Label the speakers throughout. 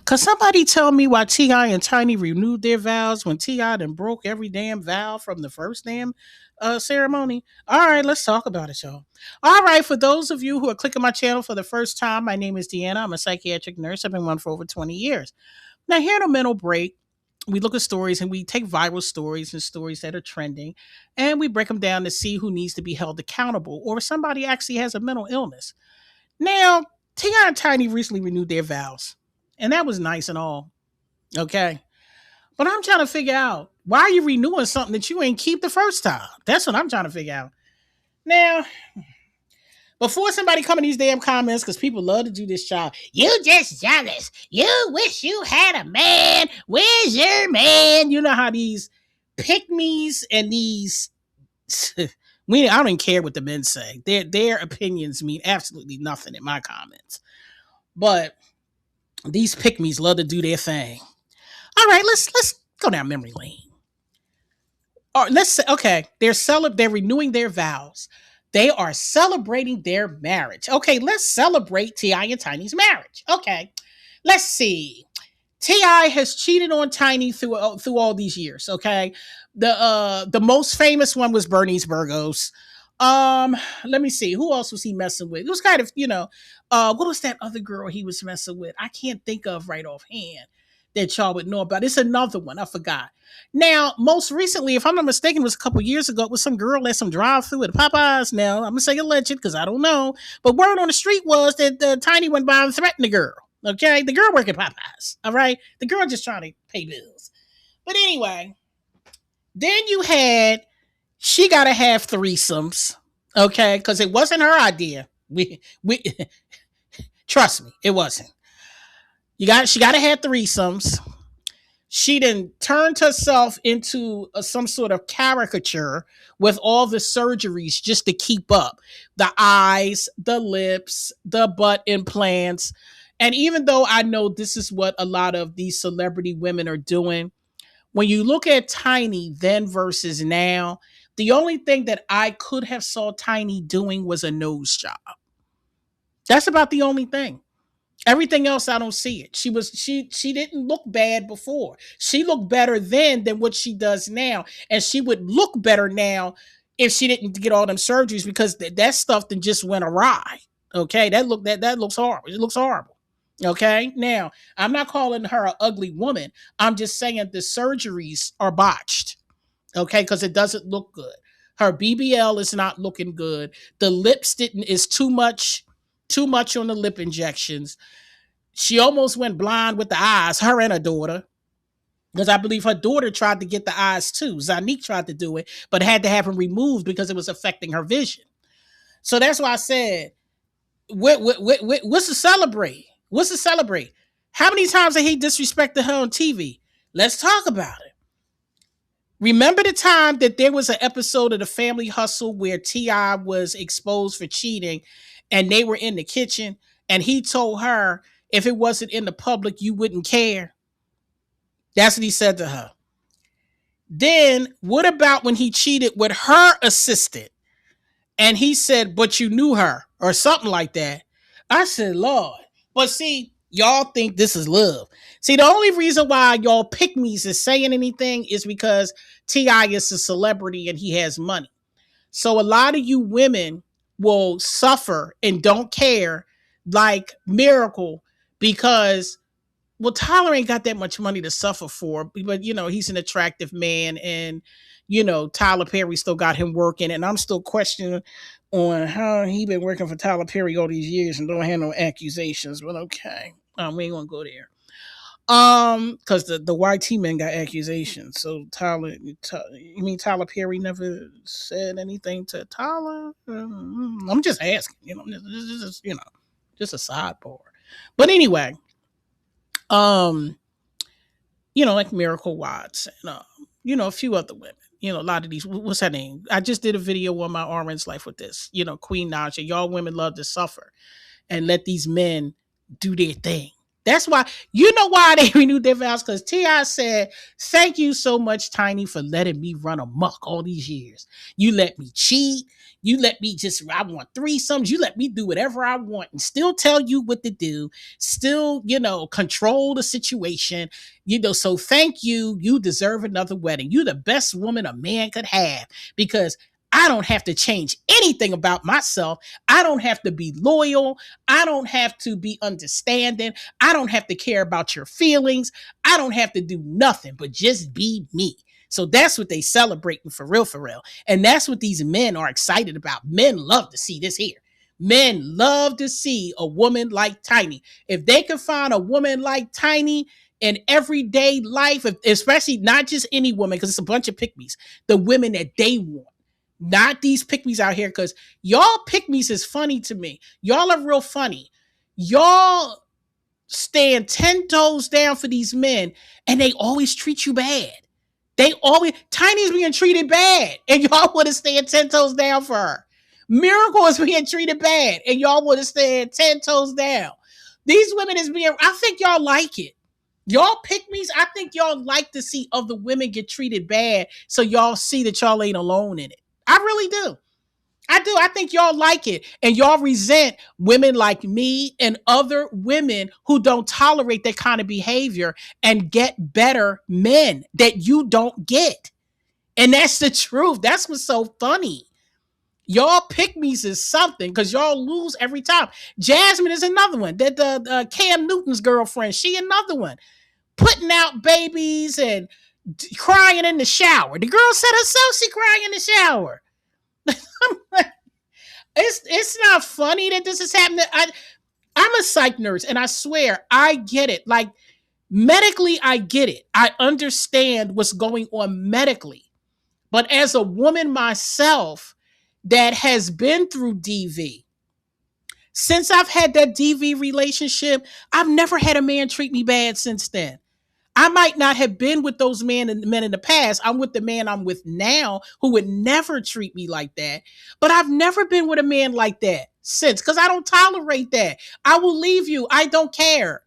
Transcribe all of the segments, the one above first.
Speaker 1: Cause somebody tell me why Ti and Tiny renewed their vows when Ti done broke every damn vow from the first damn ceremony. All right, let's talk about it, y'all. All right, for those of you who are clicking my channel for the first time, my name is Deanna. I'm a psychiatric nurse. I've been one for over 20 years. Now, here in a mental break, we look at stories and we take viral stories and stories that are trending, and we break them down to see who needs to be held accountable or if somebody actually has a mental illness. Now, Ti and Tiny recently renewed their vows, and that was nice and all. Okay. But I'm trying to figure out why are you renewing something that you ain't keep the first time? That's what I'm trying to figure out. Now, before somebody come in these damn comments, because people love to do this, child. You just jealous. You wish you had a man. Where's your man? You know how these pick me's and these I don't even care what the men say. Their opinions mean absolutely nothing in my comments. But these pick me's love to do their thing. All right, let's go down memory lane. Or let's say, okay, they're renewing their vows. They are celebrating their marriage. Okay, let's celebrate Ti and Tiny's marriage. Okay, let's see. Ti has cheated on Tiny through all these years. Okay, the most famous one was Bernice Burgos. Let me see, who else was he messing with? It was kind of what was that other girl he was messing with? I can't think of right offhand that y'all would know about. It's another one. I forgot. Now, most recently, if I'm not mistaken, it was a couple years ago. It was some girl at some drive-through at Popeyes. Now, I'm gonna say alleged because I don't know, but word on the street was that Tiny went by and threatened the girl. Okay, the girl working Popeyes. All right, the girl just trying to pay bills. But anyway, then you had she got to have threesomes. Okay, because it wasn't her idea. We trust me, it wasn't. She got to have threesomes. She then turned herself into some sort of caricature with all the surgeries just to keep up the eyes, the lips, the butt implants. And even though I know this is what a lot of these celebrity women are doing, when you look at Tiny then versus now, the only thing that I could have saw Tiny doing was a nose job. That's about the only thing. Everything else, I don't see it. She didn't look bad before. She looked better then than what she does now, and she would look better now if she didn't get all them surgeries because that stuff then just went awry. Okay, that looks horrible. It looks horrible. Okay, now I'm not calling her an ugly woman. I'm just saying the surgeries are botched. Okay, because it doesn't look good. Her BBL is not looking good. The lips didn't is too much on the lip injections. She almost went blind with the eyes, her and her daughter. Because I believe her daughter tried to get the eyes too. Zanique tried to do it, but had to have them removed because it was affecting her vision. So that's why I said, what's to celebrate? What's to celebrate? How many times have he disrespected her on TV? Let's talk about it. Remember the time that there was an episode of The Family Hustle where T.I. was exposed for cheating and they were in the kitchen and he told her if it wasn't in the public, you wouldn't care? That's what he said to her. Then what about when he cheated with her assistant and he said, but you knew her or something like that? I said, Lord. But see, y'all think this is love. See, the only reason why y'all pick me's is saying anything is because T.I. is a celebrity and he has money. So a lot of you women will suffer and don't care like Miracle because, well, Tyler ain't got that much money to suffer for, but he's an attractive man and Tyler Perry still got him working, and I'm still questioning on how he been working for Tyler Perry all these years and don't have no accusations. But okay, we ain't gonna go there. Because the YT men got accusations. So you mean Tyler Perry never said anything to Tyler? I'm just asking. Just a sidebar. But anyway, like Miracle Watts and a few other women. A lot of these, what's her name? I just did a video on my Orange Life with this. Queen Naja. Y'all women love to suffer and let these men do their thing. That's why, why they renewed their vows? Because T.I. said, thank you so much, Tiny, for letting me run amok all these years. You let me cheat. You let me just, I want threesomes. You let me do whatever I want and still tell you what to do, still, control the situation. So thank you. You deserve another wedding. You the best woman a man could have because I don't have to change anything about myself. I don't have to be loyal. I don't have to be understanding. I don't have to care about your feelings. I don't have to do nothing but just be me. So that's what they celebrating for real, for real. And that's what these men are excited about. Men love to see this here. Men love to see a woman like Tiny. If they can find a woman like Tiny in everyday life, especially not just any woman, because it's a bunch of pygmies, the women that they want, not these pygmies out here, because y'all pygmies is funny to me. Y'all are real funny. Y'all stand 10 toes down for these men, and they always treat you bad. Tiny's being treated bad, and y'all want to stand 10 toes down for her. Miracle is being treated bad, and y'all want to stand 10 toes down. These women I think y'all like it. Y'all pygmies, I think y'all like to see other women get treated bad, so y'all see that y'all ain't alone in it. I really do. I do. I think y'all like it. And y'all resent women like me and other women who don't tolerate that kind of behavior and get better men that you don't get. And that's the truth. That's what's so funny. Y'all pygmies is something because y'all lose every time. Jasmine is another one. That the Cam Newton's girlfriend, she another one. Putting out babies and crying in the shower. The girl said herself she crying in the shower. It's not funny that this is happening. I'm a psych nurse, and I swear I get it. Like medically, I get it. I understand what's going on medically. But as a woman myself that has been through DV, since I've had that DV relationship, I've never had a man treat me bad since then. I might not have been with those men in the past. I'm with the man I'm with now who would never treat me like that. But I've never been with a man like that since because I don't tolerate that. I will leave you. I don't care.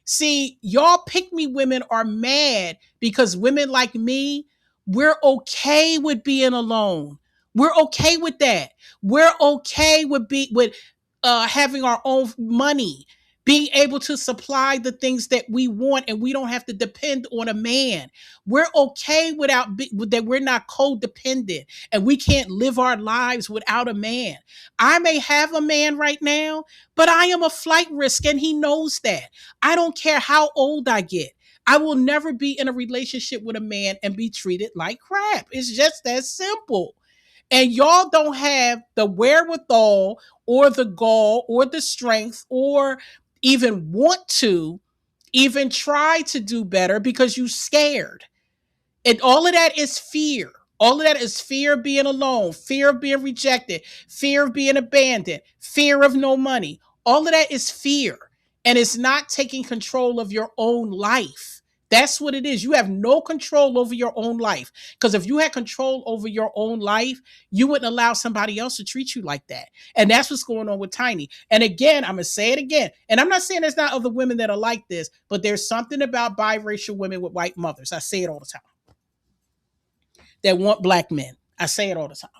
Speaker 1: See, y'all pick me women are mad because women like me, we're okay with being alone. We're okay with that. We're okay with having our own money, being able to supply the things that we want, and we don't have to depend on a man. We're okay that we're not codependent and we can't live our lives without a man. I may have a man right now, but I am a flight risk and he knows that. I don't care how old I get. I will never be in a relationship with a man and be treated like crap. It's just that simple. And y'all don't have the wherewithal or the gall or the strength or even want to even try to do better because you scared. And all of that is fear. All of that is fear of being alone, fear of being rejected, fear of being abandoned, fear of no money. All of that is fear. And it's not taking control of your own life. That's what it is. You have no control over your own life. Because if you had control over your own life, you wouldn't allow somebody else to treat you like that. And that's what's going on with Tiny. And again, I'm going to say it again. And I'm not saying there's not other women that are like this, but there's something about biracial women with white mothers. I say it all the time. That want black men. I say it all the time.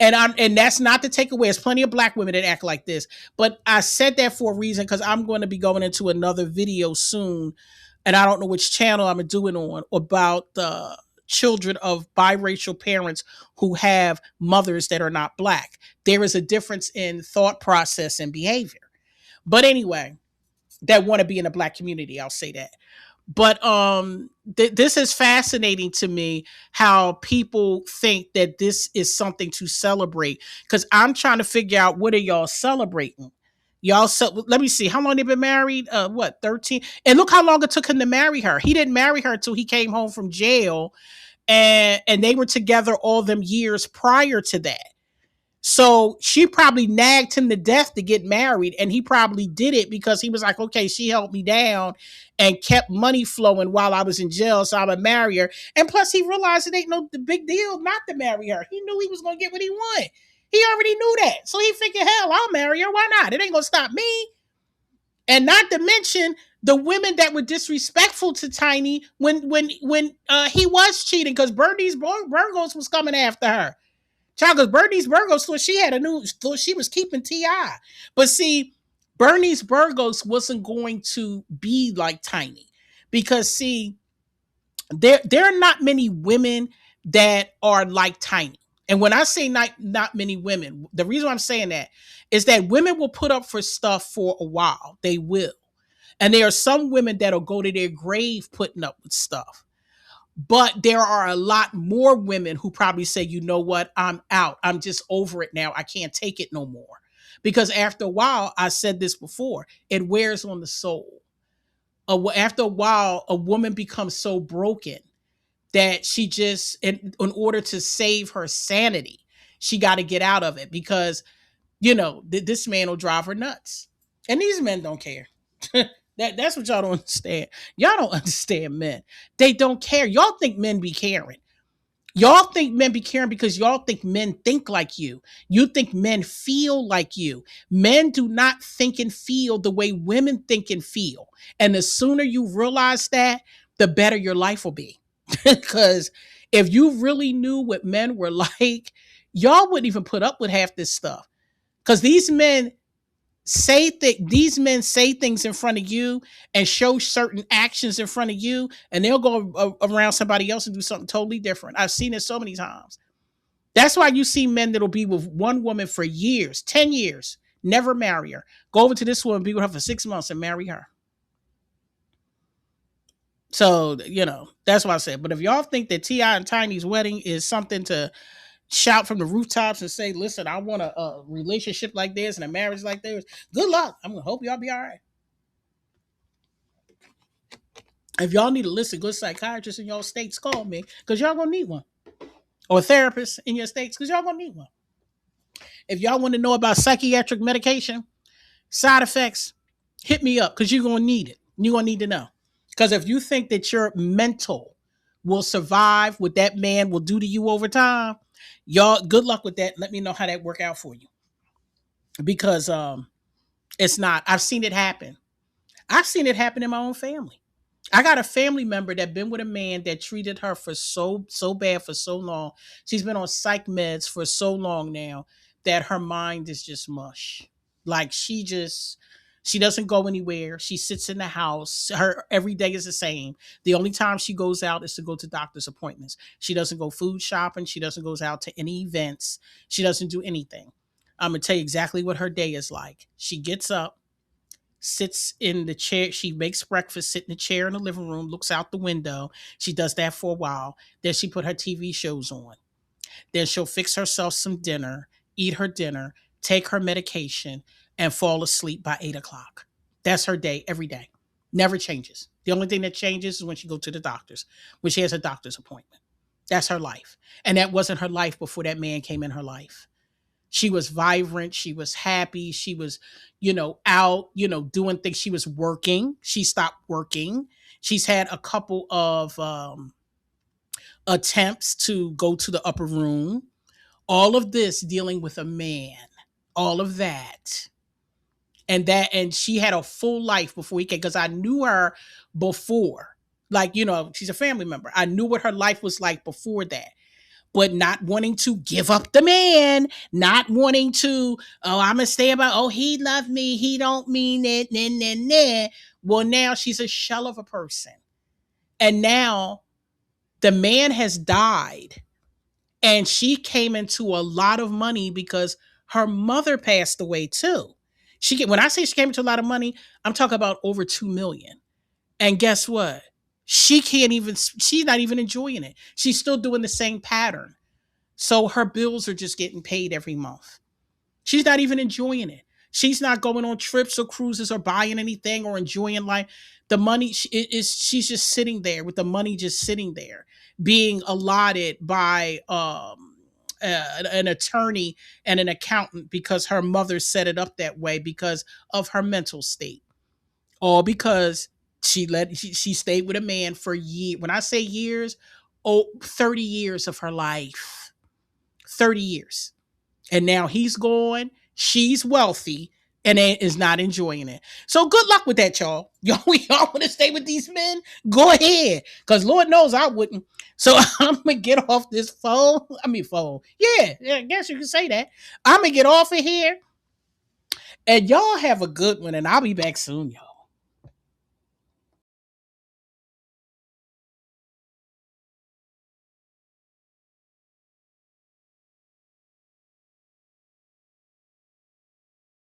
Speaker 1: And that's not to take away. There's plenty of black women that act like this. But I said that for a reason because I'm going to be going into another video soon. And I don't know which channel I'm doing on about the children of biracial parents who have mothers that are not black. There is a difference in thought process and behavior. But anyway, that want to be in the black community, I'll say that. But this is fascinating to me how people think that this is something to celebrate because I'm trying to figure out what are y'all celebrating. Let me see how long they've been married. 13? And look how long it took him to marry her. He didn't marry her until he came home from jail, and they were together all them years prior to that. So she probably nagged him to death to get married. And he probably did it because he was like, okay, she held me down and kept money flowing while I was in jail. So I'm going to marry her. And plus he realized it ain't no big deal not to marry her. He knew he was going to get what he wanted. He already knew that. So he figured, hell, I'll marry her. Why not? It ain't going to stop me. And not to mention the women that were disrespectful to Tiny when he was cheating because Bernice Burgos was coming after her. Child, because Bernice Burgos thought thought she was keeping T.I. But see, Bernice Burgos wasn't going to be like Tiny. Because see, there are not many women that are like Tiny. And when I say not many women, the reason why I'm saying that is that women will put up for stuff for a while. They will. And there are some women that'll go to their grave putting up with stuff. But there are a lot more women who probably say, you know what, I'm out. I'm just over it now. I can't take it no more. Because after a while, I said this before, it wears on the soul. After a while, a woman becomes so broken that she just, in order to save her sanity, she got to get out of it because, this man will drive her nuts. And these men don't care. That's what y'all don't understand. Y'all don't understand men. They don't care. Y'all think men be caring. Y'all think men be caring because y'all think men think like you. You think men feel like you. Men do not think and feel the way women think and feel. And the sooner you realize that, the better your life will be. Because if you really knew what men were like, y'all wouldn't even put up with half this stuff. Because these men say things in front of you and show certain actions in front of you, and they'll go around somebody else and do something totally different. I've seen it so many times. That's why you see men that'll be with one woman for years, 10 years, never marry her. Go over to this woman, be with her for 6 months and marry her. So, that's why I said. But if y'all think that T.I. and Tiny's wedding is something to shout from the rooftops and say, listen, I want a relationship like this and a marriage like this, good luck. I'm going to hope y'all be all right. If y'all need to listen, good psychiatrist in your states, call me because y'all going to need one. Or a therapist in your states because y'all going to need one. If y'all want to know about psychiatric medication, side effects, hit me up because you're going to need it. You're going to need to know. Because if you think that your mental will survive what that man will do to you over time, y'all, good luck with that. Let me know how that work out for you. Because it's not. I've seen it happen. I've seen it happen in my own family. I got a family member that been with a man that treated her for so bad for so long. She's been on psych meds for so long now that her mind is just mush. Like she doesn't go anywhere. She sits in the house. Her every day is the same. The only time she goes out is to go to doctor's appointments. She doesn't go food shopping. She doesn't go out to any events. She doesn't do anything. I'm gonna tell you exactly what her day is like. She gets up, sits in the chair. She makes breakfast, sit in the chair in the living room, looks out the window. She does that for a while. Then she put her TV shows on. Then she'll fix herself some dinner, eat her dinner, take her medication, and fall asleep by 8 o'clock. That's her day every day. Never changes. The only thing that changes is when she goes to the doctors, when she has a doctor's appointment. That's her life. And that wasn't her life before that man came in her life. She was vibrant. She was happy. She was, out, doing things. She was working. She stopped working. She's had a couple of attempts to go to the upper room. All of this dealing with a man. All of that. And she had a full life before he came because I knew her before. Like, she's a family member. I knew what her life was like before that. But not wanting to give up the man, not wanting to, I'm going to stay about, he loved me, he don't mean it, nah. Well, now she's a shell of a person. And now the man has died and she came into a lot of money because her mother passed away too. When I say she came into a lot of money, I'm talking about over 2 million. And guess what? She's not even enjoying it. She's still doing the same pattern. So her bills are just getting paid every month. She's not even enjoying it. She's not going on trips or cruises or buying anything or enjoying life. The money she's just sitting there with the money just sitting there, being allotted by an attorney and an accountant because her mother set it up that way because of her mental state, all because she stayed with a man for years. When I say years, 30 years of her life. 30 years. And now he's gone. She's wealthy. and is not enjoying it. So good luck with that, y'all. Y'all want to stay with these men? Go ahead, because Lord knows I wouldn't. So I'm gonna get off this phone. I mean phone. Yeah, I guess you can say that. I'm gonna get off of here, and y'all have a good one, and I'll be back soon, y'all.